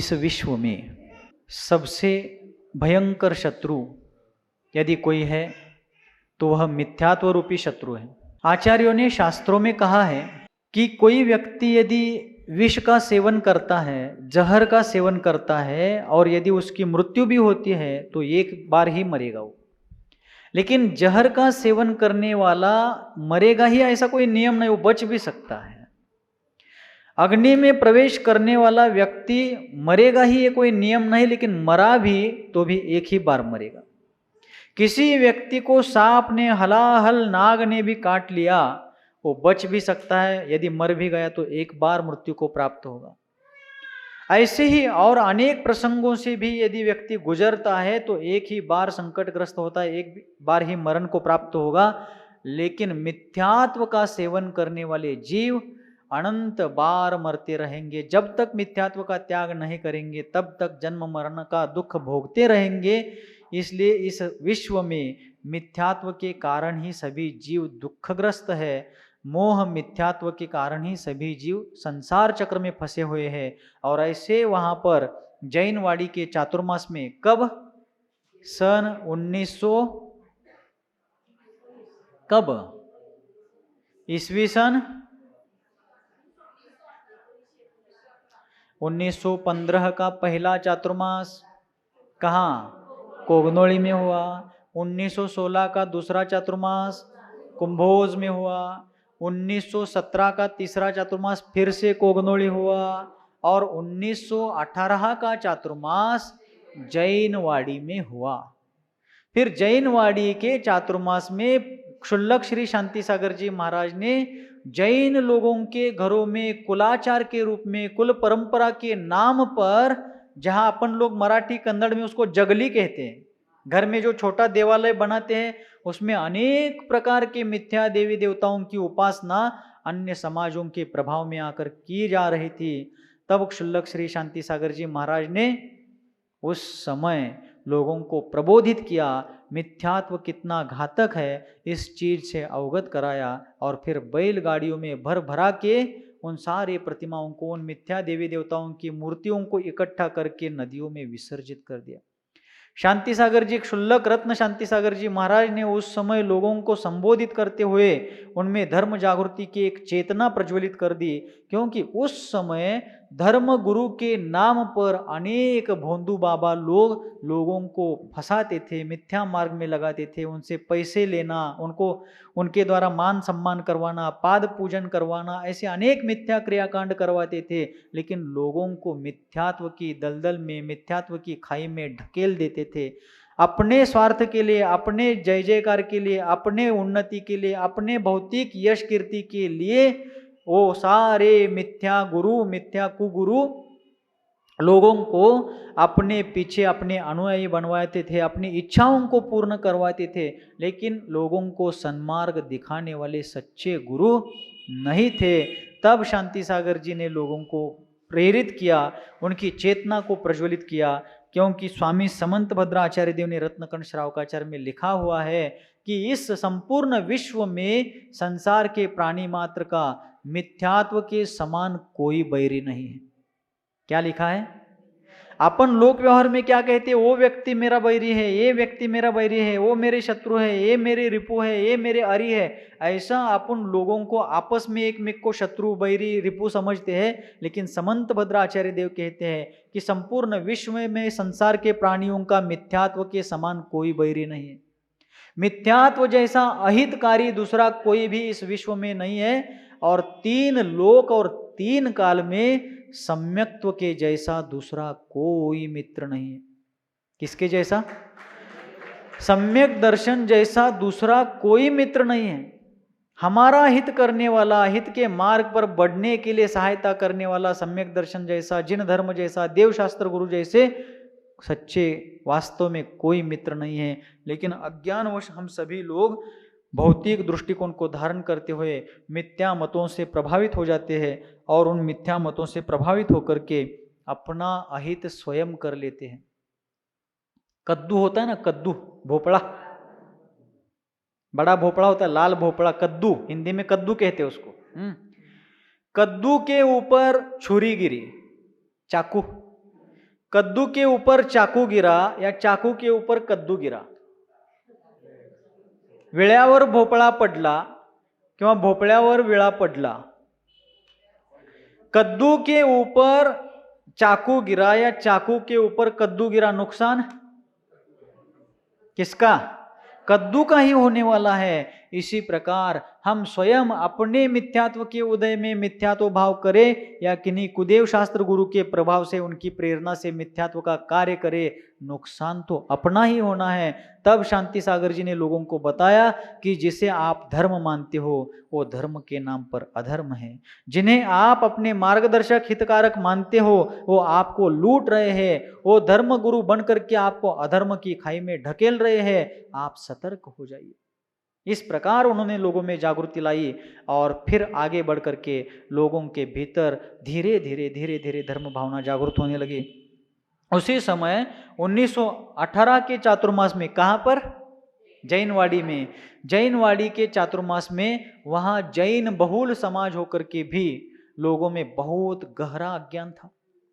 इस विश्व में सबसे भयंकर शत्रु यदि कोई है तो वह मिथ्यात्व रूपी शत्रु है। आचार्यों ने शास्त्रों में कहा है कि कोई व्यक्ति यदि विष का सेवन करता है, जहर का सेवन करता है और यदि उसकी मृत्यु भी होती है तो एक बार ही मरेगा वो। लेकिन जहर का सेवन करने वाला मरेगा ही ऐसा कोई नियम नहीं, वो बच भी सकता है। अग्नि में प्रवेश करने वाला व्यक्ति मरेगा ही ये कोई नियम नहीं, लेकिन मरा भी तो भी एक ही बार मरेगा। किसी व्यक्ति को सांप ने, हलाहल नाग ने भी काट लिया, वो बच भी सकता है, यदि मर भी गया तो एक बार मृत्यु को प्राप्त होगा। ऐसे ही और अनेक प्रसंगों से भी यदि व्यक्ति गुजरता है तो एक ही बार संकटग्रस्त होता है, एक बार ही मरण को प्राप्त होगा। लेकिन मिथ्यात्व का सेवन करने वाले जीव अनंत बार मरते रहेंगे। जब तक मिथ्यात्व का त्याग नहीं करेंगे तब तक जन्म मरण का दुख भोगते रहेंगे। इसलिए इस विश्व में मिथ्यात्व के कारण ही सभी जीव दुखग्रस्त है। मोह मिथ्यात्व के कारण ही सभी जीव संसार चक्र में फंसे हुए हैं। और ऐसे वहां पर जैनवाड़ी के चातुर्मास में कब सन 1900 कब ईस्वी सन 1915 का पहला चातुर्मास कहाँ? कोगनोली में हुआ। 1916 का दूसरा चातुर्मास कुंभोज में हुआ। 1917 का तीसरा चातुर्मास फिर से कोगनोली हुआ। और 1918 का चातुर्मास जैनवाड़ी में हुआ। फिर जैनवाड़ी के चातुर्मास में क्षुल्लक श्री शांति सागर जी महाराज ने जैन लोगों के घरों में कुलाचार के रूप में, कुल परंपरा के नाम पर, जहां अपन लोग मराठी कन्नड़ में उसको जगली कहते हैं, घर में जो छोटा देवालय बनाते हैं उसमें अनेक प्रकार के मिथ्या देवी देवताओं की उपासना अन्य समाजों के प्रभाव में आकर की जा रही थी। तब क्षुल्लक श्री शांति सागर जी महाराज ने उस समय लोगों को प्रबोधित किया, मिथ्यात्व कितना घातक है इस चीज से अवगत कराया। और फिर बैलगाड़ियों में भर भरा के उन सारे प्रतिमाओं को, उन मिथ्या देवी देवताओं की मूर्तियों को इकट्ठा करके नदियों में विसर्जित कर दिया। शांति सागर जी, क्षुल्लक रत्न शांति सागर जी महाराज ने उस समय लोगों को संबोधित करते हुए उनमें धर्म जागृति की एक चेतना प्रज्वलित कर दी। क्योंकि उस समय धर्म गुरु के नाम पर अनेक भोंदू बाबा लोग लोगों को फंसाते थे, मिथ्या मार्ग में लगाते थे, उनसे पैसे लेना, उनको उनके द्वारा मान सम्मान करवाना, पाद पूजन करवाना, ऐसे अनेक मिथ्या क्रियाकांड करवाते थे। लेकिन लोगों को मिथ्यात्व की दलदल में, मिथ्यात्व की खाई में ढकेल देते थे। अपने स्वार्थ के लिए, अपने जय जयकार के लिए, अपने उन्नति के लिए, अपने भौतिक यश कीर्ति के लिए वो सारे मिथ्या गुरु, मिथ्या कुगुरु लोगों को अपने पीछे अपने अनुयायी बनवाते थे, अपनी इच्छाओं को पूर्ण करवाते थे। लेकिन लोगों को सन्मार्ग दिखाने वाले सच्चे गुरु नहीं थे। तब शांति सागर जी ने लोगों को प्रेरित किया, उनकी चेतना को प्रज्वलित किया। क्योंकि स्वामी समंत भद्राचार्य देव ने रत्नकंठ श्रावकाचार्य में लिखा हुआ है कि इस संपूर्ण विश्व में संसार के प्राणी मात्र का मिथ्यात्व के समान कोई बैरी नहीं है। क्या लिखा है? अपन लोक व्यवहार में क्या कहते हैं? वो व्यक्ति मेरा बैरी है, ये व्यक्ति मेरा बैरी है, वो मेरे शत्रु है, ये मेरे रिपु है, ये मेरे अरि है। ऐसा अपन लोगों को आपस में एक में को शत्रु, बैरी, रिपु समझते हैं। लेकिन समंत भद्राचार्य देव कहते हैं कि संपूर्ण विश्व में संसार के प्राणियों का मिथ्यात्व के समान कोई बैरी नहीं है। मिथ्यात्व जैसा अहितकारी दूसरा कोई भी इस विश्व में नहीं है। और तीन लोक और तीन काल में सम्यक्त्व के जैसा दूसरा कोई मित्र नहीं है। किसके जैसा? सम्यक दर्शन जैसा दूसरा कोई मित्र नहीं है। हमारा हित करने वाला, हित के मार्ग पर बढ़ने के लिए सहायता करने वाला सम्यक दर्शन जैसा, जिन धर्म जैसा, देवशास्त्र गुरु जैसे सच्चे वास्तव में कोई मित्र नहीं है। लेकिन अज्ञानवश हम सभी लोग भौतिक दृष्टिकोण को धारण करते हुए मिथ्या मतों से प्रभावित हो जाते हैं और उन मिथ्या मतों से प्रभावित होकर के अपना अहित स्वयं कर लेते हैं। कद्दू होता है ना, कद्दू, भोपड़ा, बड़ा भोपड़ा होता है, लाल भोपड़ा, कद्दू, हिंदी में कद्दू कहते हैं उसको। कद्दू के ऊपर छुरी गिरी, चाकू, कद्दू के ऊपर चाकू गिरा या चाकू के ऊपर कद्दू गिरा? विळ्यावर भोपळा पडला किंवा भोपळ्यावर विळा पडला? कद्दू के ऊपर चाकू गिरा या चाकू के ऊपर कद्दू गिरा, नुकसान किसका? कद्दू का ही होने वाला है। इसी प्रकार हम स्वयं अपने मिथ्यात्व के उदय में मिथ्यात्व भाव करें या किन्हीं कुदेव शास्त्र गुरु के प्रभाव से उनकी प्रेरणा से मिथ्यात्व का कार्य करे, नुकसान तो अपना ही होना है। तब शांति सागर जी ने लोगों को बताया कि जिसे आप धर्म मानते हो वो धर्म के नाम पर अधर्म है, जिन्हें आप अपने मार्गदर्शक हितकारक मानते हो वो आपको लूट रहे हैं, वो धर्म गुरु बन करके आपको अधर्म की खाई में ढकेल रहे हैं, आप सतर्क हो जाइए। इस प्रकार उन्होंने लोगों में जागृति लाई और फिर आगे बढ़ करके लोगों के भीतर धीरे धीरे धीरे धीरे धर्म भावना जागृत होने लगी। उसी समय 1918 के चातुर्मास में, कहाँ पर? जैनवाड़ी में। जैनवाड़ी के चातुर्मास में वहाँ जैन बहुल समाज होकर के भी लोगों में बहुत गहरा अज्ञान था।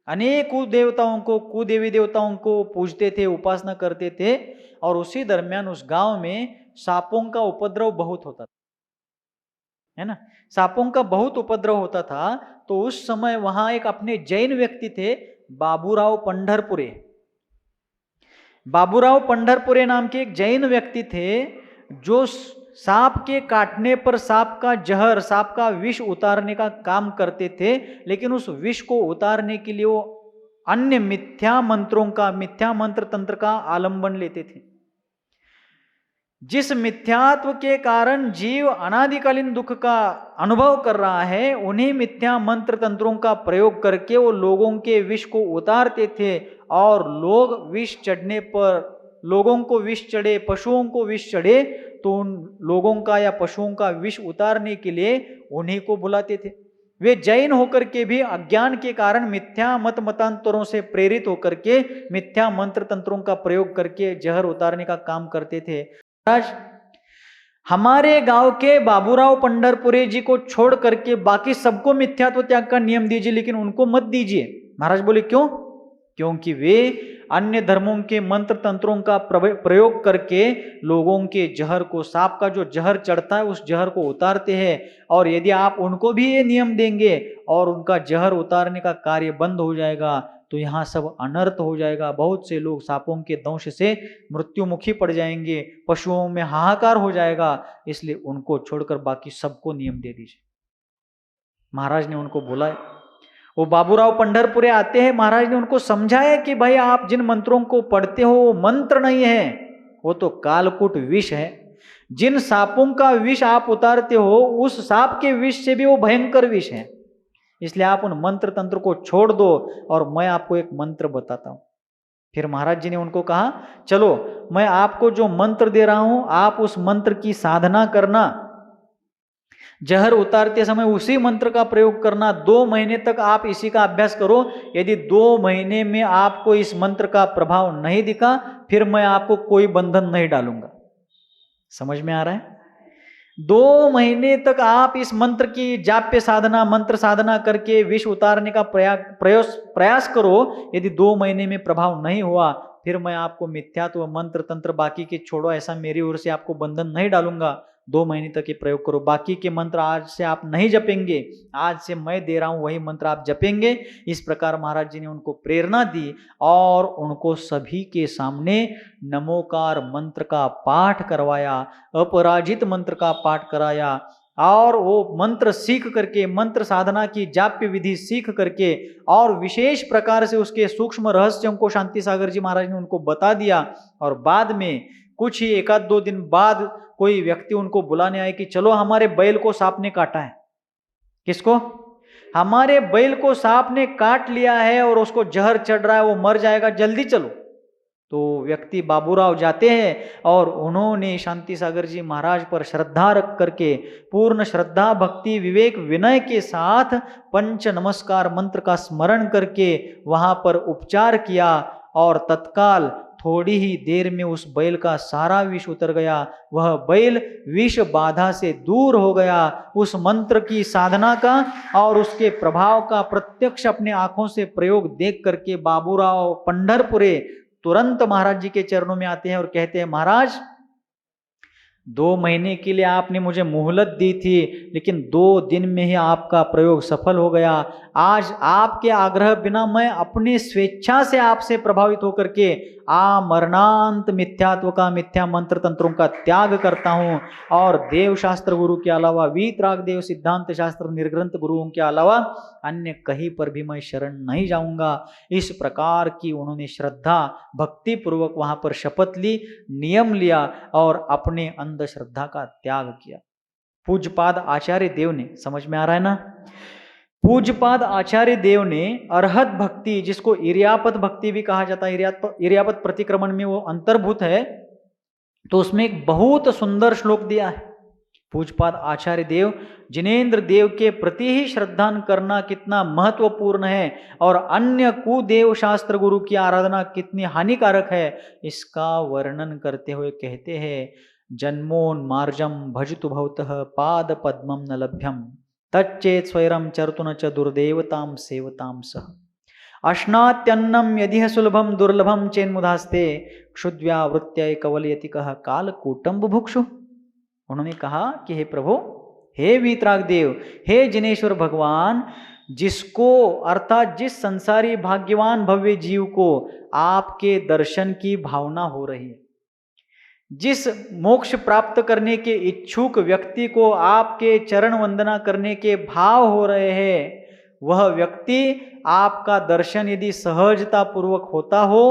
अनेक देवताओं को, कुदेवी देवताओं को पूजते थे, उपासना करते थे और उसी दरमियान उस गांव में सांपों का उपद्रव बहुत होता था, है ना? सांपों का बहुत उपद्रव होता था। तो उस समय वहां एक अपने जैन व्यक्ति थे, बाबूराव पंढरपुरे। बाबूराव पंढरपुरे नाम के एक जैन व्यक्ति थे जो सांप के काटने पर सांप का जहर, सांप का विष उतारने का काम करते थे, लेकिन उस विष को उतारने के लिए वो अन्य मिथ्या मंत्रों का, मिथ्या मंत्र तंत्र का आलंबन लेते थे। जिस मिथ्यात्व के कारण जीव अनादिकालीन दुख का अनुभव कर रहा है, उन्हीं मिथ्या मंत्र तंत्रों का प्रयोग करके वो लोगों के विष को उतारते थे और लोग विष चढ़ने पर, लोगों को विष चढ़े, पशुओं को विष चढ़े तो उन लोगों का या पशुओं का विष उतारने के लिए उन्हीं को बुलाते थे। वे जैन होकर के भी अज्ञान के कारण मिथ्या मत मतांतरों से प्रेरित होकर के मिथ्या मंत्र तंत्रों का प्रयोग करके जहर उतारने का काम करते थे। हमारे गांव के बाबूराव पंढरपुरे जी को छोड़ करके बाकी सबको मिथ्यात्व त्याग का नियम दीजिए, लेकिन उनको मत दीजिए। महाराज बोले क्यों? क्योंकि वे अन्य धर्मों के मंत्र तंत्रों का प्रयोग करके लोगों के जहर को, सांप का जो जहर चढ़ता है उस जहर को उतारते हैं। और यदि आप उनको भी ये नियम देंगे और उनका जहर उतारने का कार्य बंद हो जाएगा तो यहाँ सब अनर्थ हो जाएगा। बहुत से लोग सांपों के दंश से मृत्युमुखी पड़ जाएंगे, पशुओं में हाहाकार हो जाएगा, इसलिए उनको छोड़कर बाकी सबको नियम दे दीजिए। महाराज ने उनको बोला, वो बाबूराव पंढरपुरे आते हैं, महाराज ने उनको समझाया कि भाई आप जिन मंत्रों को पढ़ते हो वो मंत्र नहीं है, वो तो कालकूट विष है। जिन सांपों का विष आप उतारते हो उस सांप के विष से भी वो भयंकर विष है, इसलिए आप उन मंत्र तंत्र को छोड़ दो और मैं आपको एक मंत्र बताता हूं। फिर महाराज जी ने उनको कहा, चलो मैं आपको जो मंत्र दे रहा हूं आप उस मंत्र की साधना करना, जहर उतारते समय उसी मंत्र का प्रयोग करना। 2 महीने तक आप इसी का अभ्यास करो। यदि 2 महीने में आपको इस मंत्र का प्रभाव नहीं दिखा फिर मैं आपको कोई बंधन नहीं डालूंगा। समझ में आ रहा है? 2 महीने तक आप इस मंत्र की जाप्य साधना, मंत्र साधना करके विष उतारने का प्रयास करो। यदि 2 महीने में प्रभाव नहीं हुआ फिर मैं आपको मिथ्यात्व मंत्र तंत्र बाकी के छोड़ो, ऐसा मेरी ओर से आपको बंधन नहीं डालूंगा। 2 महीने तक ये प्रयोग करो। बाकी के मंत्र आज से आप नहीं जपेंगे, आज से मैं दे रहा हूं वही मंत्र आप जपेंगे। इस प्रकार महाराज जी ने उनको प्रेरणा दी और उनको सभी के सामने नमोकार मंत्र का पाठ करवाया, अपराजित मंत्र का पाठ कराया और वो मंत्र सीख करके, मंत्र साधना की जाप्य विधि सीख करके और विशेष प्रकार से उसके सूक्ष्म रहस्यों को शांति सागर जी महाराज ने उनको बता दिया। और बाद में कुछ ही 1-2 दिन बाद कोई व्यक्ति उनको बुलाने आए कि चलो हमारे बैल को सांप ने काटा है। किसको? हमारे बैल को सांप ने काट लिया है और उसको जहर चढ़ रहा है, वो मर जाएगा, जल्दी चलो। तो व्यक्ति बाबूराव जाते हैं और उन्होंने शांति सागर जी महाराज पर श्रद्धा रख करके, पूर्ण श्रद्धा भक्ति विवेक विनय के साथ पंच नमस्कार मंत्र का स्मरण करके वहां पर उपचार किया और तत्काल थोड़ी ही देर में उस बैल का सारा विष उतर गया। वह बैल विष बाधा से दूर हो गया। उस मंत्र की साधना का और उसके प्रभाव का प्रत्यक्ष अपने आंखों से प्रयोग देख करके बाबूराव पंढरपुरे तुरंत महाराज जी के चरणों में आते हैं और कहते हैं, महाराज 2 महीने के लिए आपने मुझे मोहलत दी थी, लेकिन 2 दिन में ही आपका प्रयोग सफल हो गया। आज आपके आग्रह बिना मैं अपनी स्वेच्छा से आपसे प्रभावित होकर के मरणांत मिथ्यात्व का, मिथ्या मंत्र तंत्रों का त्याग करता हूं और देव शास्त्र गुरु के अलावा, वीतराग देव सिद्धांत शास्त्र निर्ग्रंथ गुरुओं के अलावा अन्य कहीं पर भी मैं शरण नहीं जाऊंगा। इस प्रकार की उन्होंने श्रद्धा भक्ति पूर्वक वहां पर शपथ ली, नियम लिया और अपने अंधश्रद्धा का त्याग किया। पूज्यपाद आचार्य देव ने, समझ में आ रहा है ना, पूज्यपाद आचार्य देव ने अरहत भक्ति, जिसको इरियापत भक्ति भी कहा जाता है, इरियापत प्रतिक्रमण में वो अंतर्भूत है, तो उसमें एक बहुत सुंदर श्लोक दिया है। पूज्यपाद आचार्य देव, जिनेन्द्र देव के प्रति ही श्रद्धान करना कितना महत्वपूर्ण है और अन्य कुदेव शास्त्र गुरु की आराधना कितनी हानिकारक है, इसका वर्णन करते हुए कहते हैं, जन्मोन्मार्जम भजतु भवतः पाद पद्मं न लभ्यम तच्चेत स्वैरम चरतुन च दुर्देवताम सेवताम सह अश्नात्यन्नम यदि सुलभम दुर्लभम चेन्मुधास्ते क्षुद्व्यावृत्य कवलयति कह कालकूटम बुभुक्षु। उन्होंने कहा कि हे प्रभु, हे वीतराग देव, हे जिनेश्वर भगवान, जिसको अर्थात जिस संसारी भाग्यवान भव्य जीव को आपके दर्शन की भावना हो रही है, जिस मोक्ष प्राप्त करने के इच्छुक व्यक्ति को आपके चरण वंदना करने के भाव हो रहे हैं, वह व्यक्ति आपका दर्शन यदि सहजता पूर्वक होता हो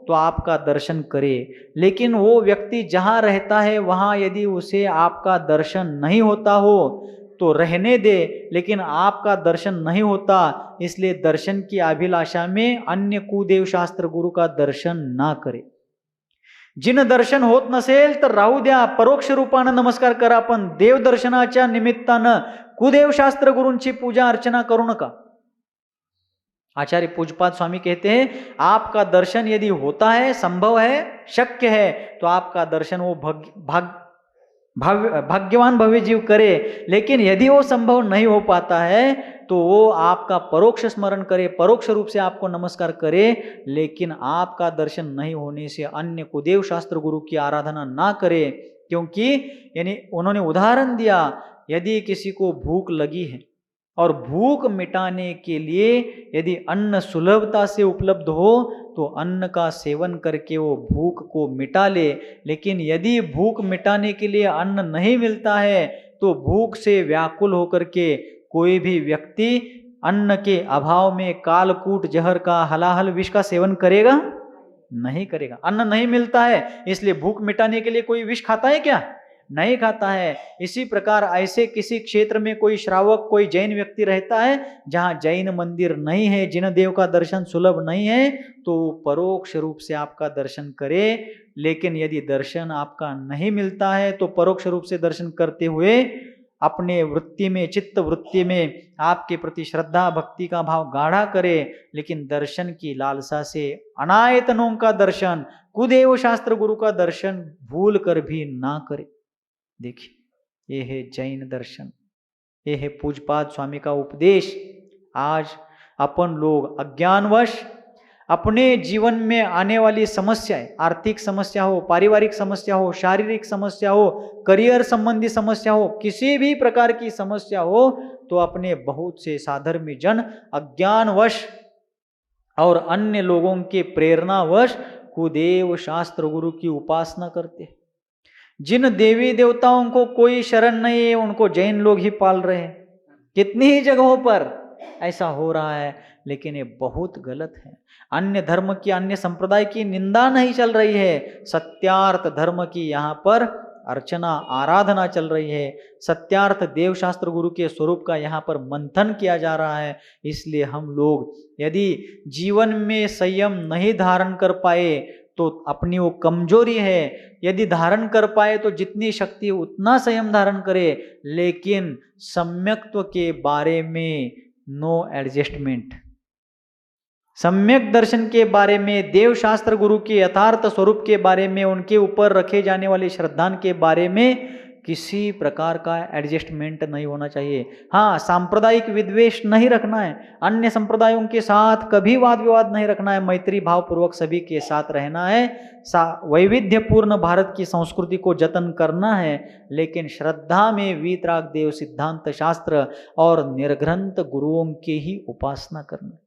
तो आपका दर्शन करे, लेकिन वो व्यक्ति जहाँ रहता है वहाँ यदि उसे आपका दर्शन नहीं होता हो तो रहने दे, लेकिन आपका दर्शन नहीं होता, इसलिए दर्शन की अभिलाषा में अन्य कुदेव शास्त्र गुरु का दर्शन ना करे। जिन दर्शन होत नसेल तर राहू द्या, परोक्ष रूपानं नमस्कार करा, पण देवदर्शनाच्या निमित्तानं कुदेव शास्त्र गुरूंची पूजा अर्चना करू नका। आचार्य पूज्यपाद स्वामी कहते हैं, आपका दर्शन यदि होता है, संभव है, शक्य है, तो आपका दर्शन वो भाग्यवान भव्य जीव करे, लेकिन यदि वो संभव नहीं हो पाता है तो वो आपका परोक्ष स्मरण करे, परोक्ष रूप से आपको नमस्कार करे, लेकिन आपका दर्शन नहीं होने से अन्य कुदेव शास्त्र गुरु की आराधना ना करे। क्योंकि यानी उन्होंने उदाहरण दिया, यदि किसी को भूख लगी है और भूख मिटाने के लिए यदि अन्न सुलभता से उपलब्ध हो तो अन्न का सेवन करके वो भूख को मिटा ले, लेकिन यदि भूख मिटाने के लिए अन्न नहीं मिलता है तो भूख से व्याकुल होकर के कोई भी व्यक्ति अन्न के अभाव में कालकूट जहर का, हलाहल विष का सेवन करेगा? नहीं करेगा। अन्न नहीं मिलता है, इसलिए भूख मिटाने के लिए कोई विष खाता है क्या? नहीं खाता है। इसी प्रकार ऐसे किसी क्षेत्र में कोई श्रावक, कोई जैन व्यक्ति रहता है जहां जैन मंदिर नहीं है, जिन देव का दर्शन सुलभ नहीं है, तो परोक्ष रूप से आपका दर्शन करे, लेकिन यदि दर्शन आपका नहीं मिलता है तो परोक्ष रूप से दर्शन करते हुए अपने वृत्ति में, चित्त वृत्ति में आपके प्रति श्रद्धा भक्ति का भाव गाढ़ा करे, लेकिन दर्शन की लालसा से अनायतनों का दर्शन, कुदेव शास्त्र गुरु का दर्शन भूल कर भी ना करे। देखिए, ये है जैन दर्शन, ये है पूज्यपाद स्वामी का उपदेश। आज अपन लोग अज्ञानवश अपने जीवन में आने वाली समस्याएं, आर्थिक समस्या हो, पारिवारिक समस्या हो, शारीरिक समस्या हो, करियर संबंधी समस्या हो, किसी भी प्रकार की समस्या हो, तो अपने बहुत से साधर्मी जन अज्ञानवश और अन्य लोगों के प्रेरणावश कुदेव शास्त्र गुरु की उपासना करते हैं। जिन देवी देवताओं को कोई शरण नहीं है उनको जैन लोग ही पाल रहे हैं। कितनी ही जगहों पर ऐसा हो रहा है, लेकिन ये बहुत गलत है। अन्य धर्म की, अन्य संप्रदाय की निंदा नहीं चल रही है, सत्यार्थ धर्म की यहाँ पर अर्चना आराधना चल रही है। सत्यार्थ देव शास्त्र गुरु के स्वरूप का यहाँ पर मंथन किया जा रहा है। इसलिए हम लोग यदि जीवन में संयम नहीं धारण कर पाए तो अपनी वो कमजोरी है, यदि धारण कर पाए तो जितनी शक्ति उतना संयम धारण करे, लेकिन सम्यक्त्व के बारे में नो एडजस्टमेंट, सम्यक दर्शन के बारे में, देव शास्त्र गुरु के यथार्थ स्वरूप के बारे में, उनके ऊपर रखे जाने वाले श्रद्धान के बारे में किसी प्रकार का एडजस्टमेंट नहीं होना चाहिए। हाँ, सांप्रदायिक विद्वेष नहीं रखना है, अन्य संप्रदायों के साथ कभी वाद विवाद नहीं रखना है, मैत्री भाव पूर्वक सभी के साथ रहना है, वैविध्यपूर्ण भारत की संस्कृति को जतन करना है, लेकिन श्रद्धा में वीतराग देव सिद्धांत शास्त्र और निर्ग्रंथ गुरुओं के ही उपासना करना।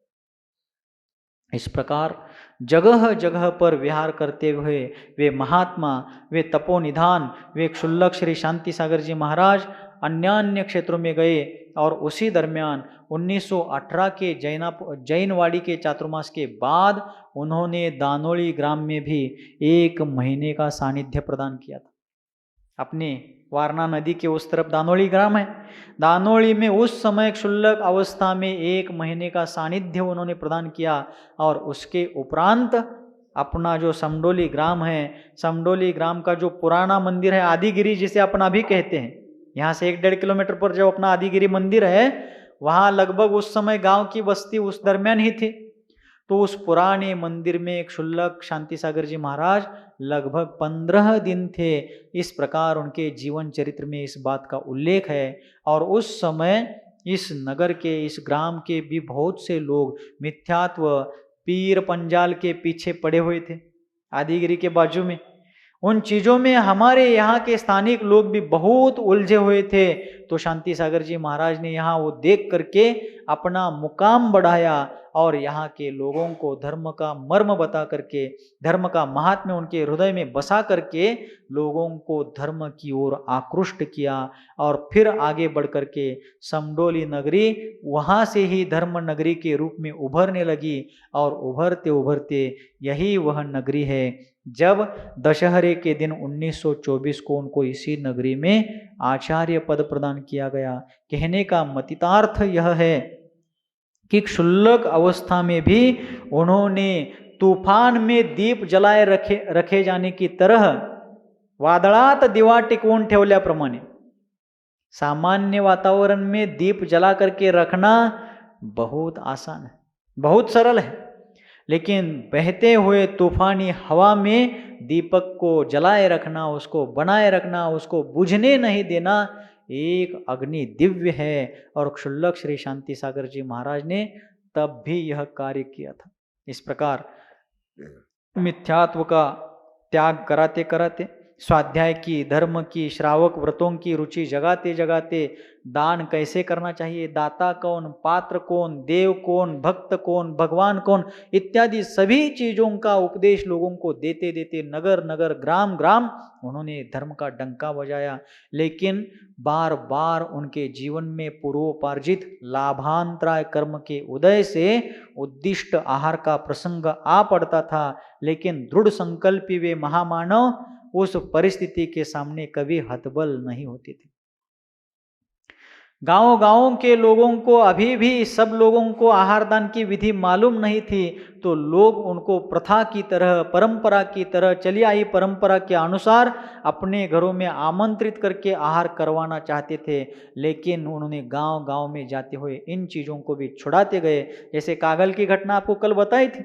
इस प्रकार जगह जगह पर विहार करते हुए वे महात्मा, वे तपोनिधान, वे क्षुल्लक श्री शांति सागर जी महाराज अन्य अन्य क्षेत्रों में गए और उसी दरमियान 1918 के जैनवाड़ी के चातुर्मास के बाद उन्होंने दानोली ग्राम में भी 1 महीने का सानिध्य प्रदान किया था। अपने वारणा नदी के उस तरफ दानोली ग्राम है, दानोली में उस समय क्षुल्लक अवस्था में 1 महीने का सानिध्य उन्होंने प्रदान किया। और उसके उपरांत अपना जो समडोली ग्राम है, समडोली ग्राम का जो पुराना मंदिर है आदिगिरी जिसे अपन अभी कहते हैं, यहाँ से 1-1.5 किलोमीटर पर जो अपना आदिगिरी मंदिर है, वहाँ लगभग उस समय गांव की बस्ती उस दरमियान ही थी। तो उस पुराने मंदिर में क्षुल्लक शांति सागर जी महाराज लगभग 15 दिन थे। इस प्रकार उनके जीवन चरित्र में इस बात का उल्लेख है। और उस समय इस नगर के, इस ग्राम के भी बहुत से लोग मिथ्यात्व, पीर पंजाल के पीछे पड़े हुए थे आदिगिरी के बाजू में। उन चीज़ों में हमारे यहाँ के स्थानिक लोग भी बहुत उलझे हुए थे। तो शांति सागर जी महाराज ने यहाँ वो देख करके अपना मुकाम बढ़ाया और यहाँ के लोगों को धर्म का मर्म बता करके, धर्म का महात्म्य उनके हृदय में बसा करके लोगों को धर्म की ओर आकृष्ट किया। और फिर आगे बढ़ करके समडोली नगरी वहाँ से ही धर्म नगरी के रूप में उभरने लगी। और उभरते उभरते यही वह नगरी है जब दशहरे के दिन 1924 को उनको इसी नगरी में आचार्य पद प्रदान किया गया। कहने का मतितार्थ यह है कि क्षुल्लक अवस्था में भी उन्होंने तूफान में दीप जलाए रखे जाने की तरह वादळात दिवा टिकवून ठेवल्याप्रमाणे सामान्य वातावरण में दीप जला करके रखना बहुत आसान है, बहुत सरल है, लेकिन बहते हुए तूफानी हवा में दीपक को जलाए रखना, उसको बनाए रखना, उसको बुझने नहीं देना एक अग्नि दिव्य है। और क्षुल्लक श्री शांति सागर जी महाराज ने तब भी यह कार्य किया था। इस प्रकार मिथ्यात्व का त्याग कराते कराते, स्वाध्याय की, धर्म की, श्रावक व्रतों की रुचि जगाते जगाते दान कैसे करना चाहिए, दाता कौन, पात्र कौन, देव कौन, भक्त कौन, भगवान कौन इत्यादि सभी चीजों का उपदेश लोगों को देते देते नगर नगर, ग्राम ग्राम उन्होंने धर्म का डंका बजाया। लेकिन बार बार उनके जीवन में पूर्वोपार्जित लाभांतराय कर्म के उदय से उद्दिष्ट आहार का प्रसंग आ पड़ता था, लेकिन दृढ़ संकल्पी वे महामानव उस परिस्थिति के सामने कभी हतबल नहीं होते थे। गांव गांव के लोगों को अभी भी सब लोगों को आहार दान की विधि मालूम नहीं थी, तो लोग उनको प्रथा की तरह, परंपरा की तरह, चली आई परंपरा के अनुसार अपने घरों में आमंत्रित करके आहार करवाना चाहते थे। लेकिन उन्होंने गांव गांव में जाते हुए इन चीजों को भी छुड़ाते गए। जैसे कागल की घटना आपको कल बताई थी,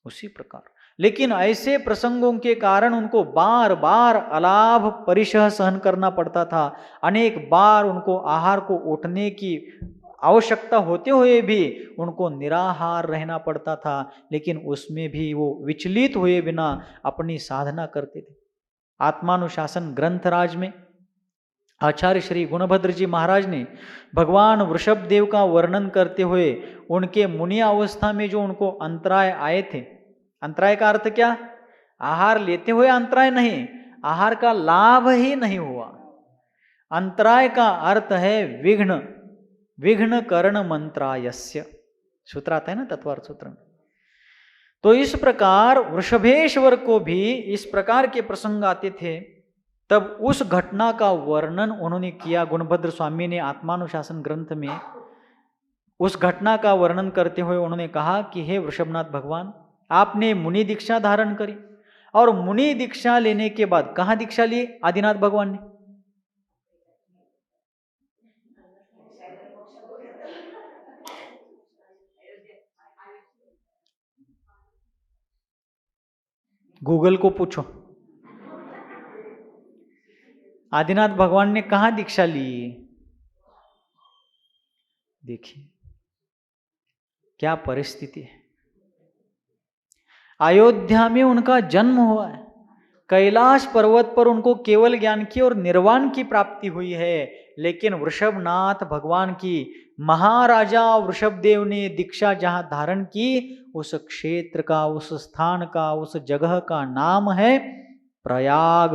उसी प्रकार। लेकिन ऐसे प्रसंगों के कारण उनको बार बार अलाभ परिशह सहन करना पड़ता था। अनेक बार उनको आहार को उठने की आवश्यकता होते हुए भी उनको निराहार रहना पड़ता था, लेकिन उसमें भी वो विचलित हुए बिना अपनी साधना करते थे। आत्मानुशासन ग्रंथराज में आचार्य श्री गुणभद्र जी महाराज ने भगवान वृषभ देव का वर्णन करते हुए उनके मुनि अवस्था में जो उनको अंतराय आए थे, अंतराय का अर्थ क्या? आहार लेते हुए अंतराय नहीं, आहार का लाभ ही नहीं हुआ। अंतराय का अर्थ है विघ्न, विघ्न करण मंत्रायस्य, सूत्र आता है ना तत्वार्थ सूत्र में। तो इस प्रकार वृषभेश्वर को भी इस प्रकार के प्रसंग आते थे, तब उस घटना का वर्णन उन्होंने किया। गुणभद्र स्वामी ने आत्मानुशासन ग्रंथ में उस घटना का वर्णन करते हुए उन्होंने कहा कि हे वृषभनाथ भगवान, आपने मुनि दीक्षा धारण करी और मुनि दीक्षा लेने के बाद कहाँ दीक्षा ली आदिनाथ भगवान ने? गूगल को पूछो। आदिनाथ भगवान ने कहाँ दीक्षा ली? देखिए क्या परिस्थिति है। अयोध्या में उनका जन्म हुआ है, कैलाश पर्वत पर उनको केवल ज्ञान की और निर्वाण की प्राप्ति हुई है, लेकिन वृषभनाथ भगवान की महाराजा वृषभदेव ने दीक्षा जहां धारण की, उस क्षेत्र का, उस स्थान का, उस जगह का नाम है प्रयाग,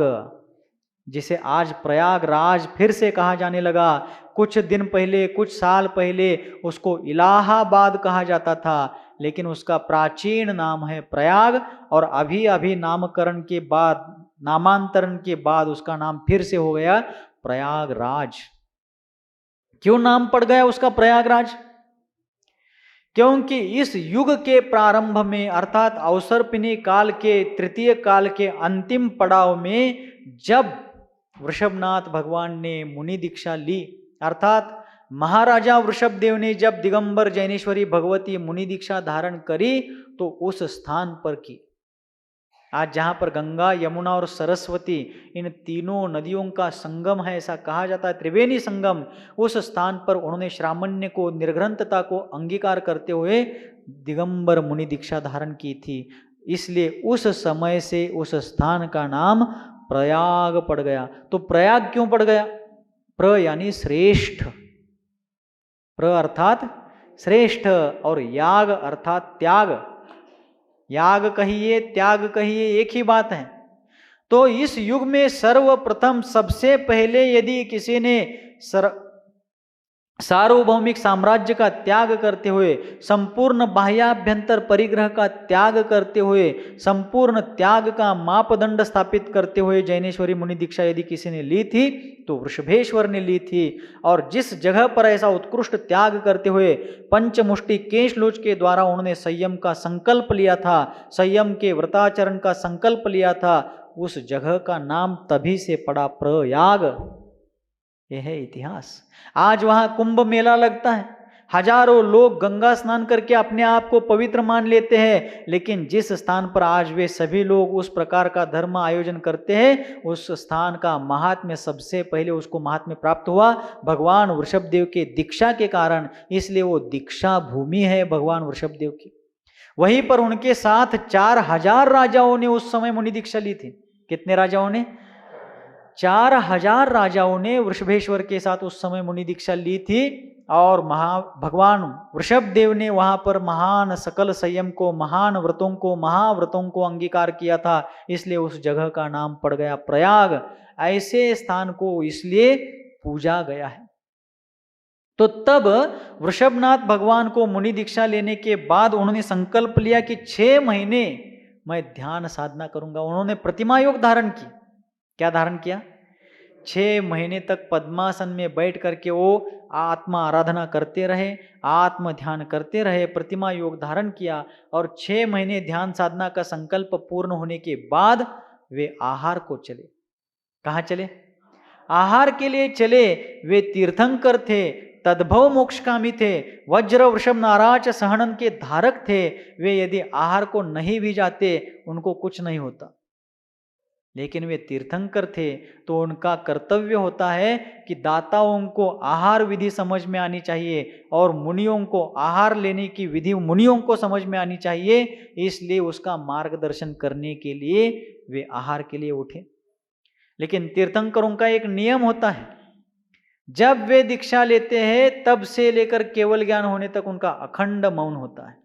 जिसे आज प्रयागराज फिर से कहा जाने लगा। कुछ दिन पहले, कुछ साल पहले उसको इलाहाबाद कहा जाता था, लेकिन उसका प्राचीन नाम है प्रयाग, और अभी अभी नामकरण के बाद, नामांतरण के बाद उसका नाम फिर से हो गया प्रयागराज। क्यों नाम पड़ गया उसका प्रयागराज? क्योंकि इस युग के प्रारंभ में, अर्थात अवसर्पिणी काल के तृतीय काल के अंतिम पड़ाव में, जब वृषभनाथ भगवान ने मुनि दीक्षा ली, अर्थात महाराजा वृषभदेव ने जब दिगंबर जैनेश्वरी भगवती मुनि दीक्षा धारण करी, तो उस स्थान पर की, आज जहां पर गंगा, यमुना और सरस्वती इन तीनों नदियों का संगम है, ऐसा कहा जाता है, त्रिवेणी संगम, उस स्थान पर उन्होंने श्रामण्य को, निर्ग्रंथता को अंगीकार करते हुए दिगंबर मुनि दीक्षा धारण की थी। इसलिए उस समय से उस स्थान का नाम प्रयाग पड़ गया। तो प्रयाग क्यों पड़ गया? प्र यानी श्रेष्ठ, प्र अर्थात श्रेष्ठ, और याग अर्थात त्याग। याग कहिए, त्याग कहिए, एक ही बात है। तो इस युग में सर्वप्रथम, सबसे पहले यदि किसी ने सार्वभौमिक साम्राज्य का त्याग करते हुए, संपूर्ण बाह्याभ्यंतर परिग्रह का त्याग करते हुए, संपूर्ण त्याग का मापदंड स्थापित करते हुए जैनेश्वरी मुनि दीक्षा यदि किसी ने ली थी, तो वृषभेश्वर ने ली थी। और जिस जगह पर ऐसा उत्कृष्ट त्याग करते हुए पंचमुष्टि केशलोच के द्वारा उन्होंने संयम का संकल्प लिया था, संयम के व्रताचरण का संकल्प लिया था, उस जगह का नाम तभी से पड़ा प्रयाग। यह है इतिहास। आज वहां कुंभ मेला लगता है, हजारों लोग गंगा स्नान करके अपने आप को पवित्र मान लेते हैं, लेकिन जिस स्थान पर आज वे सभी लोग उस प्रकार का धर्म आयोजन करते हैं, उस स्थान का महात्म्य सबसे पहले उसको महात्म्य प्राप्त हुआ भगवान वृषभदेव के दीक्षा के कारण। इसलिए वो दीक्षा भूमि है भगवान वृषभदेव की। वहीं पर उनके साथ 4000 राजाओं ने उस समय मुनि दीक्षा ली थी। कितने राजाओं ने? 4000 राजाओं ने वृषभेश्वर के साथ उस समय मुनि दीक्षा ली थी। और भगवान वृषभदेव ने वहां पर महान सकल संयम को, महान व्रतों को, महाव्रतों को अंगीकार किया था, इसलिए उस जगह का नाम पड़ गया प्रयाग। ऐसे स्थान को इसलिए पूजा गया है। तो तब वृषभनाथ भगवान को मुनि दीक्षा लेने के बाद उन्होंने संकल्प लिया कि 6 महीने मैं ध्यान साधना करूंगा। उन्होंने प्रतिमा योग धारण की। क्या धारण किया? 6 महीने तक पद्मासन में बैठ करके वो आत्मा आराधना करते रहे, आत्म ध्यान करते रहे, प्रतिमा योग धारण किया। और 6 महीने ध्यान साधना का संकल्प पूर्ण होने के बाद वे आहार को चले। कहाँ चले? आहार के लिए चले। वे तीर्थंकर थे, तद्भव मोक्षकामी थे, वज्र वृषभ नाराज सहनन के धारक थे। वे यदि आहार को नहीं भी जाते उनको कुछ नहीं होता, लेकिन वे तीर्थंकर थे, तो उनका कर्तव्य होता है कि दाताओं को आहार विधि समझ में आनी चाहिए और मुनियों को आहार लेने की विधि मुनियों को समझ में आनी चाहिए। इसलिए उसका मार्गदर्शन करने के लिए वे आहार के लिए उठे। लेकिन तीर्थंकरों का एक नियम होता है, जब वे दीक्षा लेते हैं तब से लेकर केवल ज्ञान होने तक उनका अखंड मौन होता है,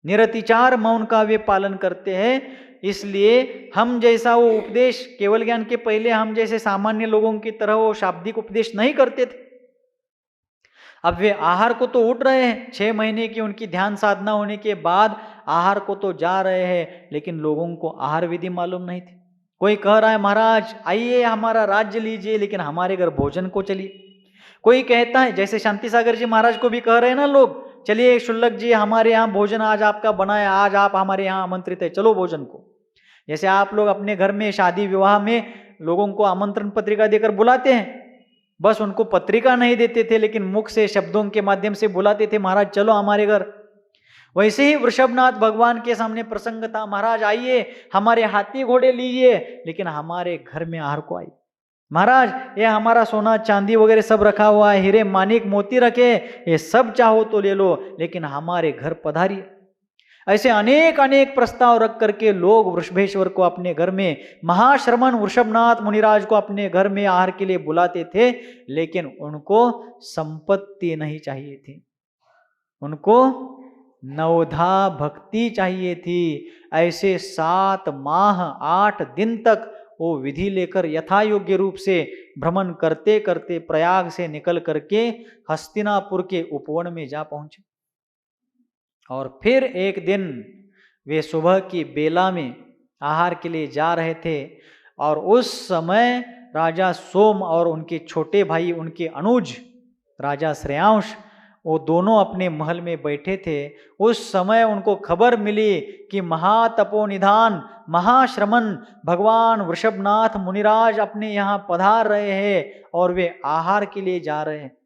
निरतिचार मौन का वे पालन करते हैं। इसलिए हम जैसा वो उपदेश, केवल ज्ञान के पहले हम जैसे सामान्य लोगों की तरह वो शाब्दिक उपदेश नहीं करते थे। अब वे आहार को तो उठ रहे हैं, 6 महीने की उनकी ध्यान साधना होने के बाद आहार को तो जा रहे हैं, लेकिन लोगों को आहार विधि मालूम नहीं थी। कोई कह रहा है महाराज आइए हमारा राज्य लीजिए, लेकिन हमारे घर भोजन को चलिए। कोई कहता है, जैसे शांति सागर जी महाराज को भी कह रहे हैं ना लोग, चलिए शुल्लक जी हमारे यहाँ भोजन आज आपका बना है, आज आप हमारे यहाँ आमंत्रित है, चलो भोजन को। जैसे आप लोग अपने घर में शादी विवाह में लोगों को आमंत्रण पत्रिका देकर बुलाते हैं, बस उनको पत्रिका नहीं देते थे, लेकिन मुख से शब्दों के माध्यम से बुलाते थे, महाराज चलो हमारे घर। वैसे ही वृषभनाथ भगवान के सामने प्रसंग था, महाराज आइए हमारे हाथी घोड़े लीजिए, लेकिन हमारे घर में आहार को आई। महाराज ये हमारा सोना चांदी वगैरह सब रखा हुआ है, हीरे मानिक मोती रखे, ये सब चाहो तो ले लो, लेकिन हमारे घर पधारिए। ऐसे अनेक अनेक प्रस्ताव रख करके लोग वृषभेश्वर को अपने घर में, महाश्रमण वृषभनाथ मुनिराज को अपने घर में आहार के लिए बुलाते थे, लेकिन उनको संपत्ति नहीं चाहिए थी, उनको नवधा भक्ति चाहिए थी। ऐसे 7 माह 8 दिन तक वो विधि लेकर यथा योग्य रूप से भ्रमण करते करते प्रयाग से निकल करके हस्तिनापुर के उपवन में जा पहुंचे। और फिर एक दिन वे सुबह की बेला में आहार के लिए जा रहे थे, और उस समय राजा सोम और उनके छोटे भाई, उनके अनुज राजा श्रेयांश, वो दोनों अपने महल में बैठे थे। उस समय उनको खबर मिली कि महातपोनिधान महाश्रमण भगवान वृषभनाथ मुनिराज अपने यहाँ पधार रहे हैं और वे आहार के लिए जा रहे हैं।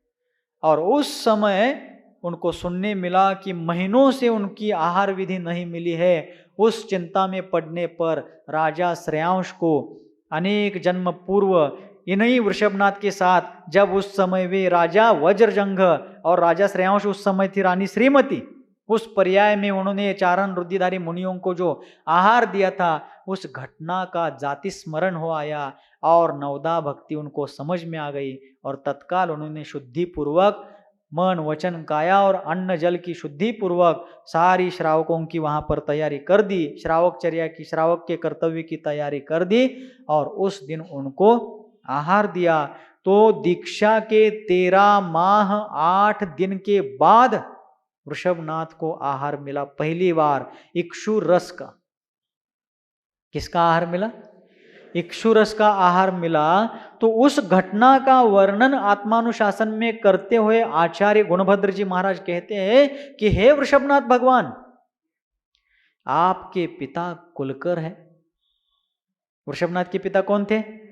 और उस समय उनको सुनने मिला कि महीनों से उनकी आहार विधि नहीं मिली है। उस चिंता में पड़ने पर राजा श्रेयांश को अनेक जन्म पूर्व इन्हीं वृषभनाथ के साथ, जब उस समय वे राजा वज्रजंघ और राजा श्रेयांश उस समय थी रानी श्रीमती, उस पर्याय में उन्होंने चारण रुद्धिधारी मुनियों को जो आहार दिया था, उस घटना का जाति स्मरण हो आया और नवदा भक्ति उनको समझ में आ गई। और तत्काल उन्होंने शुद्धि पूर्वक मन वचन काया और अन्न जल की शुद्धि पूर्वक सारी श्रावकों की वहां पर तैयारी कर दी, श्रावकचर्या की, श्रावक के कर्तव्य की तैयारी कर दी, और उस दिन उनको आहार दिया। तो दीक्षा के 13 माह 8 दिन के बाद वृषभनाथ को आहार मिला पहली बार इक्षु रस का। किसका आहार मिला? इक्षु रस का आहार मिला। तो उस घटना का वर्णन आत्मानुशासन में करते हुए आचार्य गुणभद्र जी महाराज कहते हैं कि हे वृषभनाथ भगवान, आपके पिता कुलकर है। वृषभनाथ के पिता कौन थे?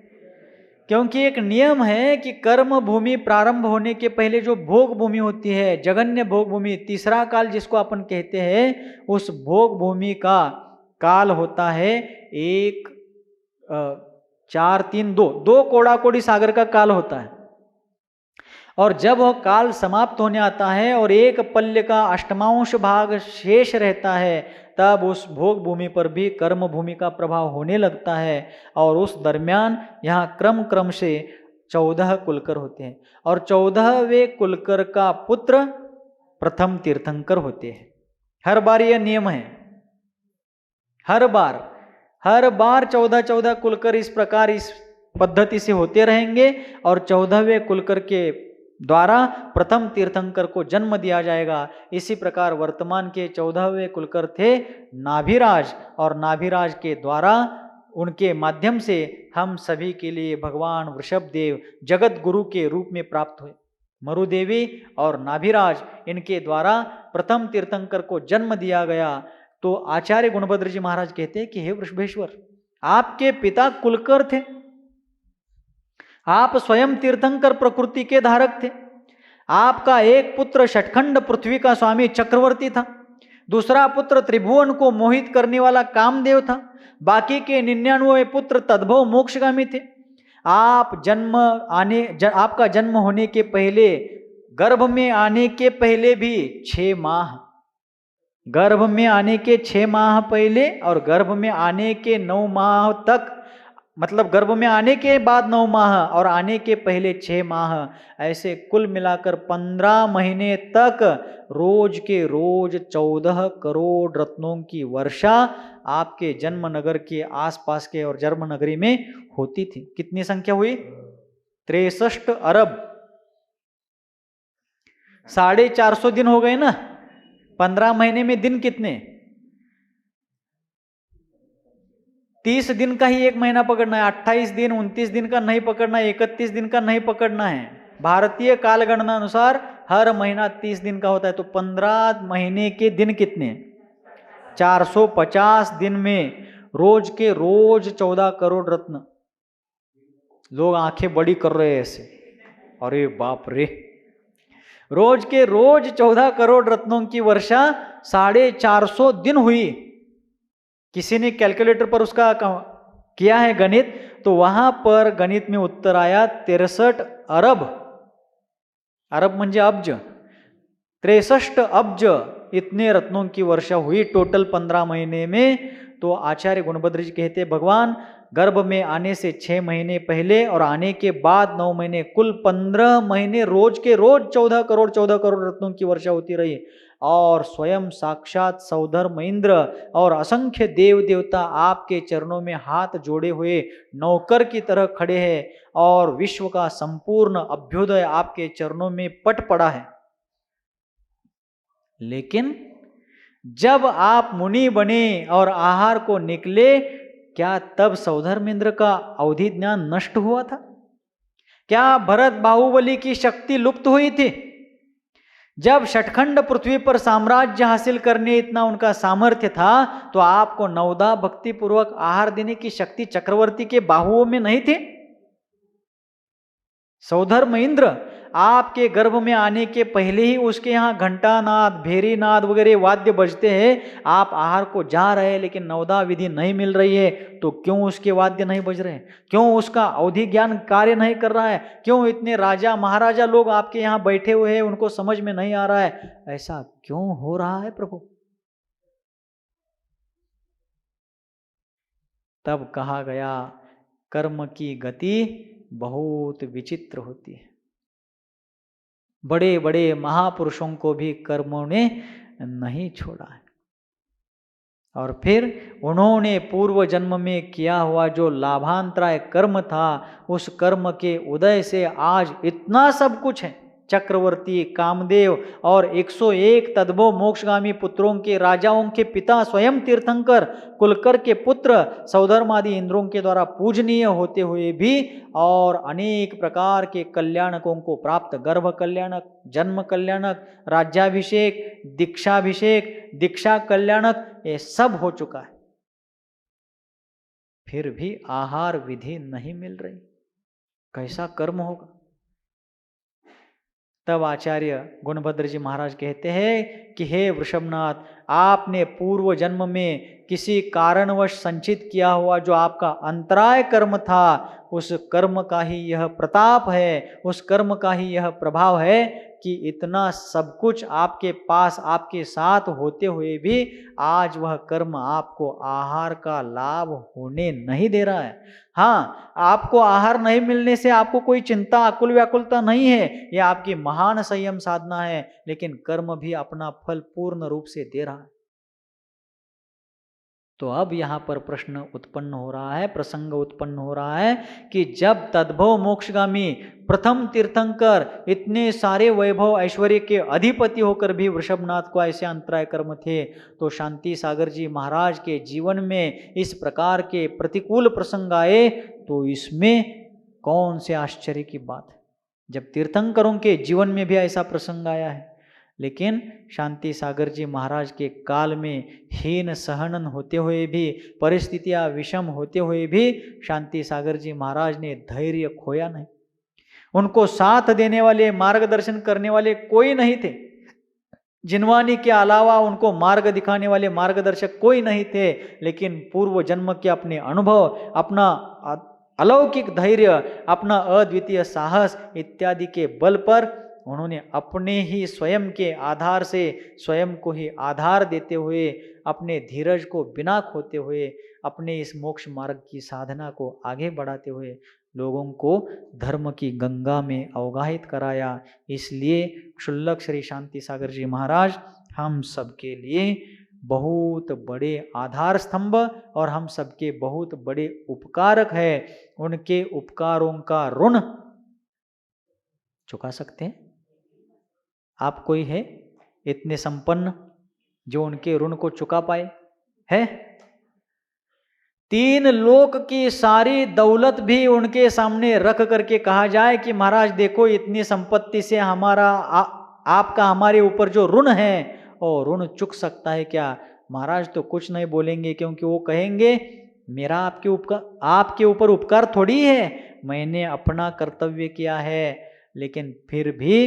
क्योंकि एक नियम है कि कर्म भूमि प्रारंभ होने के पहले जो भोग भूमि होती है, जगन्य भोग भूमि, तीसरा काल जिसको अपन कहते हैं, उस भोग भूमि का काल होता है 1 4 3 2 कोड़ा कोड़ी सागर का काल होता है। और जब वह काल समाप्त होने आता है और एक पल्य का अष्टमांश भाग शेष रहता है, तब उस भोग भूमि पर भी कर्म भूमि का प्रभाव होने लगता है। और उस दरमियान यहाँ क्रम क्रम से 14 कुलकर होते हैं, और 14वें कुलकर का पुत्र प्रथम तीर्थंकर होते हैं। हर बार यह नियम है, हर बार 14 कुलकर इस प्रकार इस पद्धति से होते रहेंगे, और 14वें कुलकर के द्वारा प्रथम तीर्थंकर को जन्म दिया जाएगा। इसी प्रकार वर्तमान के 14वें कुलकर थे नाभिराज, और नाभिराज के द्वारा, उनके माध्यम से हम सभी के लिए भगवान वृषभदेव जगत गुरु के रूप में प्राप्त हुए। मरुदेवी और नाभिराज, इनके द्वारा प्रथम तीर्थंकर को जन्म दिया गया। तो आचार्य गुणभद्र जी महाराज कहते हैं कि हे वृषभेश्वर, आपके पिता कुलकर थे, आप स्वयं तीर्थंकर प्रकृति के धारक थे। आपका एक पुत्र षटखंड पृथ्वी का स्वामी चक्रवर्ती था, दूसरा पुत्र त्रिभुवन को मोहित करने वाला कामदेव था, बाकी के 99 पुत्र तद्भव मोक्षगामी थे। आपका जन्म होने के पहले, गर्भ में आने के पहले भी 6 माह, गर्भ में आने के 6 माह पहले और गर्भ में आने के 9 माह तक, मतलब गर्भ में आने के बाद 9 माह और आने के पहले 6 माह, ऐसे कुल मिलाकर 15 महीने तक रोज के रोज 14 करोड़ रत्नों की वर्षा आपके जन्म नगर के आसपास के और जन्म नगरी में होती थी। कितनी संख्या हुई? 63 अरब। 450 दिन हो गए ना। 15 महीने में दिन कितने? 30 दिन का ही एक महीना पकड़ना है, 28 दिन 29 दिन का नहीं पकड़ना है, 31 दिन का नहीं पकड़ना है। भारतीय कालगणना अनुसार हर महीना 30 दिन का होता है। तो 15 महीने के दिन कितने? 450 दिन में रोज के रोज 14 करोड़ रत्न। लोग आंखें बड़ी कर रहे हैं ऐसे, अरे बाप रे। रोज के रोज 14 करोड़ रत्नों की वर्षा 450 दिन हुई। किसी ने कैलकुलेटर पर उसका किया है गणित, तो वहां पर गणित में उत्तर आया 63 अरब। अरब म्हणजे अब्ज, 63 अब्ज इतने रत्नों की वर्षा हुई टोटल 15 महीने में। तो आचार्य गुणभद्र जी कहते भगवान गर्भ में आने से 6 महीने पहले और आने के बाद 9 महीने, कुल 15 महीने रोज के रोज 14 करोड़ रत्नों की वर्षा होती रही। और स्वयं साक्षात सौधर्म इंद्र और असंख्य देव देवता आपके चरणों में हाथ जोड़े हुए नौकर की तरह खड़े हैं और विश्व का संपूर्ण अभ्युदय आपके चरणों में पट पड़ा है। लेकिन जब आप मुनि बने और आहार को निकले, क्या तब सौधर्मेंद्र का अवधि ज्ञान नष्ट हुआ था? क्या भरत बाहुबली की शक्ति लुप्त हुई थी? जब षटखंड पृथ्वी पर साम्राज्य हासिल करने इतना उनका सामर्थ्य था, तो आपको नवदा भक्ति पूर्वक आहार देने की शक्ति चक्रवर्ती के बाहुओं में नहीं थी? सौधर्म इंद्र आपके गर्भ में आने के पहले ही उसके यहाँ घंटानाद, भेरीनाद वगैरह वाद्य बजते हैं। आप आहार को जा रहे हैं लेकिन नवदा विधि नहीं मिल रही है, तो क्यों उसके वाद्य नहीं बज रहे हैं? क्यों उसका अवधि ज्ञान कार्य नहीं कर रहा है? क्यों इतने राजा महाराजा लोग आपके यहाँ बैठे हुए हैं, उनको समझ में नहीं आ रहा है? ऐसा क्यों हो रहा है प्रभु? तब कहा गया कर्म की गति बहुत विचित्र होती है। बड़े बड़े महापुरुषों को भी कर्मों ने नहीं छोड़ा है। और फिर उन्होंने पूर्व जन्म में किया हुआ जो लाभांतराय कर्म था, उस कर्म के उदय से आज इतना सब कुछ है। चक्रवर्ती, कामदेव और 101 तद्भव मोक्षगामी पुत्रों के राजाओं के पिता स्वयं तीर्थंकर, कुलकर के पुत्र सौधर्मादि इंद्रों के द्वारा पूजनीय होते हुए भी और अनेक प्रकार के कल्याणकों को प्राप्त, गर्भ कल्याणक, जन्म कल्याणक, राज्याभिषेक, दीक्षाभिषेक, दीक्षा कल्याणक, ये सब हो चुका है। फिर भी आहार विधि नहीं मिल रही, कैसा कर्म होगा? तब आचार्य गुणभद्र जी महाराज कहते हैं कि हे वृषभनाथ, आपने पूर्व जन्म में किसी कारणवश संचित किया हुआ जो आपका अंतराय कर्म था, उस कर्म का ही यह प्रताप है, उस कर्म का ही यह प्रभाव है कि इतना सब कुछ आपके पास, आपके साथ होते हुए भी आज वह कर्म आपको आहार का लाभ होने नहीं दे रहा है। हाँ, आपको आहार नहीं मिलने से आपको कोई चिंता, आकुल व्याकुलता नहीं है, यह आपकी महान संयम साधना है, लेकिन कर्म भी अपना फल पूर्ण रूप से दे रहा है। तो अब यहाँ पर प्रश्न उत्पन्न हो रहा है, प्रसंग उत्पन्न हो रहा है कि जब तद्भव मोक्षगामी प्रथम तीर्थंकर इतने सारे वैभव ऐश्वर्य के अधिपति होकर भी वृषभनाथ को ऐसे अंतराय कर्म थे, तो शांति सागर जी महाराज के जीवन में इस प्रकार के प्रतिकूल प्रसंग आए, तो इसमें कौन से आश्चर्य की बात है? जब तीर्थंकरों के जीवन में भी ऐसा प्रसंग आया है, लेकिन शांति सागर जी महाराज के काल में हीन सहनन होते हुए भी, परिस्थितियां विषम होते हुए भी शांति सागर जी महाराज ने धैर्य खोया नहीं। उनको साथ देने वाले, मार्गदर्शन करने वाले कोई नहीं थे। जिनवानी के अलावा उनको मार्ग दिखाने वाले मार्गदर्शक कोई नहीं थे, लेकिन पूर्व जन्म के अपने अनुभव, अपना अलौकिक धैर्य, अपना अद्वितीय साहस इत्यादि के बल पर उन्होंने अपने ही स्वयं के आधार से स्वयं को ही आधार देते हुए, अपने धीरज को बिना खोते हुए, अपने इस मोक्ष मार्ग की साधना को आगे बढ़ाते हुए लोगों को धर्म की गंगा में अवगाहित कराया। इसलिए क्षुल्लक श्री शांति सागर जी महाराज हम सबके लिए बहुत बड़े आधार स्तंभ और हम सबके बहुत बड़े उपकारक है। उनके उपकारों का ऋण चुका सकते हैं? आप कोई है इतने संपन्न जो उनके ऋण को चुका पाए? है? 3 लोक की सारी दौलत भी उनके सामने रख करके कहा जाए कि महाराज देखो, इतनी संपत्ति से हमारा आपका हमारे ऊपर जो ऋण है, और ऋण चुक सकता है क्या? महाराज तो कुछ नहीं बोलेंगे, क्योंकि वो कहेंगे मेरा आपके ऊपर उपकार थोड़ी है, मैंने अपना कर्तव्य किया है। लेकिन फिर भी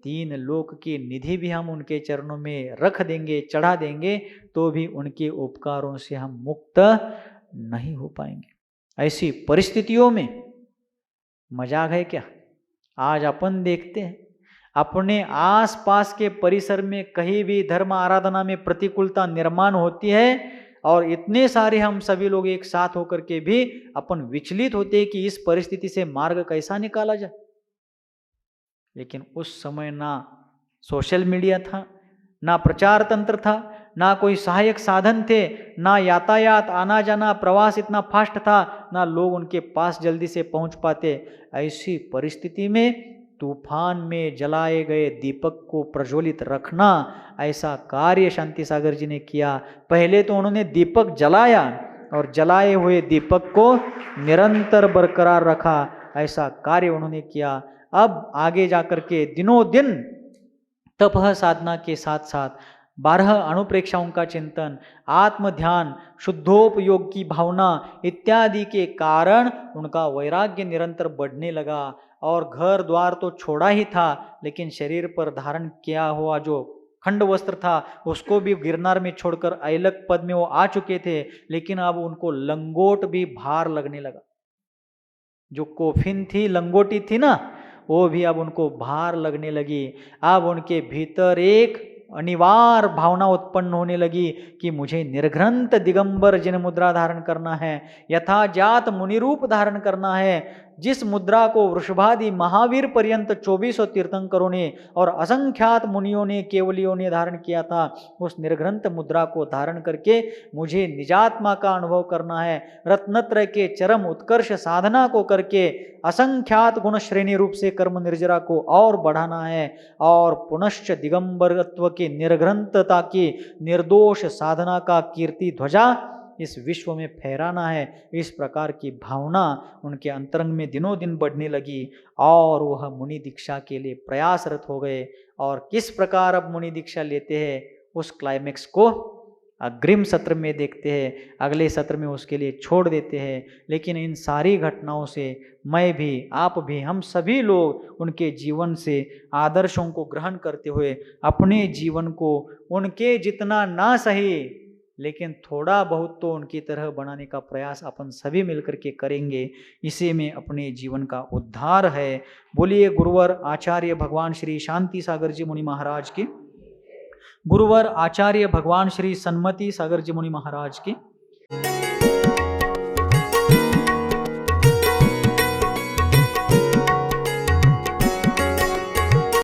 3 लोक की निधि भी हम उनके चरणों में रख देंगे, चढ़ा देंगे, तो भी उनके उपकारों से हम मुक्त नहीं हो पाएंगे। ऐसी परिस्थितियों में मजाक है क्या? आज अपन देखते हैं अपने आसपास के परिसर में कहीं भी धर्म आराधना में प्रतिकूलता निर्माण होती है और इतने सारे हम सभी लोग एक साथ होकर के भी अपन विचलित होते हैं कि इस परिस्थिति से मार्ग कैसा निकाला जाए। लेकिन उस समय ना सोशल मीडिया था, ना प्रचार तंत्र था, ना कोई सहायक साधन थे, ना यातायात आना जाना प्रवास इतना फास्ट था, ना लोग उनके पास जल्दी से पहुंच पाते। ऐसी परिस्थिति में तूफान में जलाए गए दीपक को प्रज्वलित रखना, ऐसा कार्य शांति सागर जी ने किया। पहले तो उन्होंने दीपक जलाया और जलाए हुए दीपक को निरंतर बरकरार रखा, ऐसा कार्य उन्होंने किया। अब आगे जाकर के दिनों दिन तप साधना के साथ साथ 12 अनुप्रेक्षाओं का चिंतन, आत्म ध्यान, शुद्धोपयोग की भावना इत्यादि के कारण उनका वैराग्य निरंतर बढ़ने लगा। और घर द्वार तो छोड़ा ही था, लेकिन शरीर पर धारण किया हुआ जो खंड वस्त्र था उसको भी गिरनार में छोड़कर ऐलक पद में वो आ चुके थे, लेकिन अब उनको लंगोट भी भार लगने लगा। जो कोफिन थी, लंगोटी थी ना, वो भी अब उनको भार लगने लगी। अब उनके भीतर एक अनिवार्य भावना उत्पन्न होने लगी कि मुझे निर्घ्रंथ दिगंबर जिन मुद्रा धारण करना है, यथाजात मुनि रूप धारण करना है, जिस मुद्रा को वृषभादि महावीर पर्यंत 2400 तीर्थंकरों ने और असंख्यात मुनियों ने, केवलियों ने धारण किया था, उस निर्घ्रंथ मुद्रा को धारण करके मुझे निजात्मा का अनुभव करना है। रत्नत्रय के चरम उत्कर्ष साधना को करके असंख्यात गुण श्रेणी रूप से कर्म निर्जरा को और बढ़ाना है और पुनश्च दिगंबरत्व की निर्घ्रंथता की निर्दोष साधना का कीर्ति ध्वजा इस विश्व में फहराना है। इस प्रकार की भावना उनके अंतरंग में दिनों दिन बढ़ने लगी और वह मुनि दीक्षा के लिए प्रयासरत हो गए। और किस प्रकार अब मुनि दीक्षा लेते हैं, उस क्लाइमेक्स को अग्रिम सत्र में देखते हैं, अगले सत्र में उसके लिए छोड़ देते हैं। लेकिन इन सारी घटनाओं से मैं भी, आप भी, हम सभी लोग उनके जीवन से आदर्शों को ग्रहण करते हुए अपने जीवन को उनके जितना ना सही, लेकिन थोड़ा बहुत तो उनकी तरह बनाने का प्रयास अपन सभी मिलकर के करेंगे। इसी में अपने जीवन का उद्धार है। बोलिए गुरुवर आचार्य भगवान श्री शांति सागर जी मुनि महाराज की, गुरुवर आचार्य भगवान श्री सन्मति सागर जी मुनि महाराज की।